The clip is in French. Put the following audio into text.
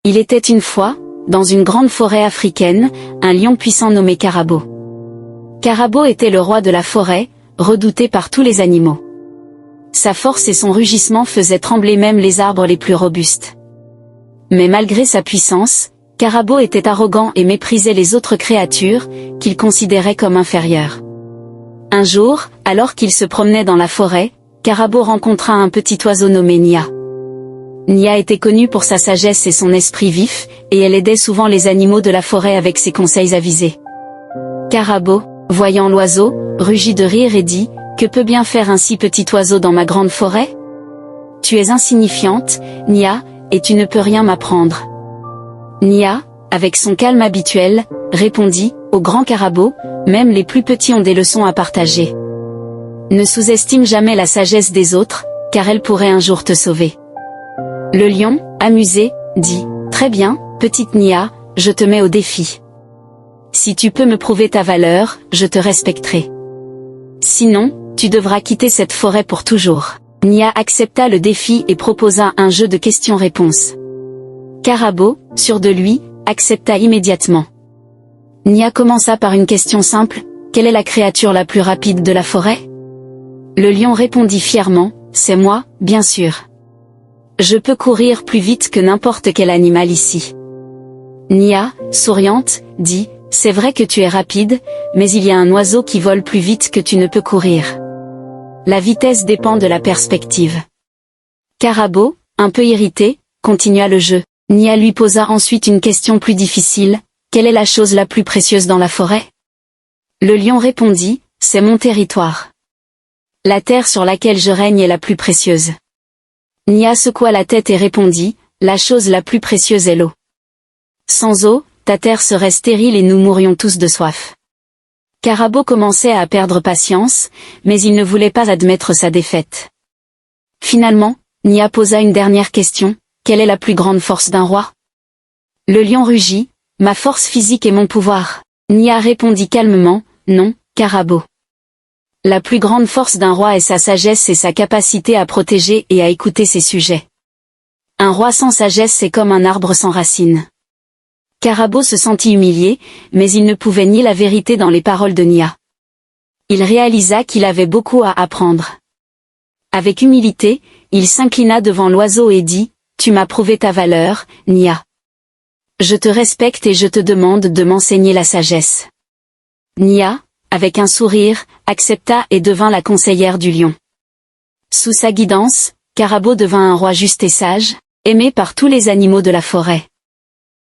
Il était une fois, dans une grande forêt africaine, un lion puissant nommé Karabo. Karabo était le roi de la forêt, redouté par tous les animaux. Sa force et son rugissement faisaient trembler même les arbres les plus robustes. Mais malgré sa puissance, Karabo était arrogant et méprisait les autres créatures, qu'il considérait comme inférieures. Un jour, alors qu'il se promenait dans la forêt, Karabo rencontra un petit oiseau nommé Nia. Nia était connue pour sa sagesse et son esprit vif, et elle aidait souvent les animaux de la forêt avec ses conseils avisés. Karabo, voyant l'oiseau, rugit de rire et dit « Que peut bien faire un si petit oiseau dans ma grande forêt ? Tu es insignifiante, Nia, et tu ne peux rien m'apprendre. » Nia, avec son calme habituel, répondit « Au grand Karabo, même les plus petits ont des leçons à partager. Ne sous-estime jamais la sagesse des autres, car elle pourrait un jour te sauver. » Le lion, amusé, dit « Très bien, petite Nia, je te mets au défi. Si tu peux me prouver ta valeur, je te respecterai. Sinon, tu devras quitter cette forêt pour toujours. » Nia accepta le défi et proposa un jeu de questions-réponses. Karabo, sûr de lui, accepta immédiatement. Nia commença par une question simple, « Quelle est la créature la plus rapide de la forêt ?» Le lion répondit fièrement, « C'est moi, bien sûr. Je peux courir plus vite que n'importe quel animal ici. » Nia, souriante, dit, « C'est vrai que tu es rapide, mais il y a un oiseau qui vole plus vite que tu ne peux courir. La vitesse dépend de la perspective. » Karabo, un peu irrité, continua le jeu. Nia lui posa ensuite une question plus difficile, « Quelle est la chose la plus précieuse dans la forêt ?» Le lion répondit, « C'est mon territoire. La terre sur laquelle je règne est la plus précieuse. » Nia secoua la tête et répondit, « La chose la plus précieuse est l'eau. Sans eau, ta terre serait stérile et nous mourrions tous de soif. » Karabo commençait à perdre patience, mais il ne voulait pas admettre sa défaite. Finalement, Nia posa une dernière question, « Quelle est la plus grande force d'un roi ?» Le lion rugit, « Ma force physique et mon pouvoir. » Nia répondit calmement, « Non, Karabo. La plus grande force d'un roi est sa sagesse et sa capacité à protéger et à écouter ses sujets. Un roi sans sagesse est comme un arbre sans racines. » Karabo se sentit humilié, mais il ne pouvait nier la vérité dans les paroles de Nia. Il réalisa qu'il avait beaucoup à apprendre. Avec humilité, il s'inclina devant l'oiseau et dit, « Tu m'as prouvé ta valeur, Nia. Je te respecte et je te demande de m'enseigner la sagesse. » Nia, avec un sourire, accepta et devint la conseillère du lion. Sous sa guidance, Karabo devint un roi juste et sage, aimé par tous les animaux de la forêt.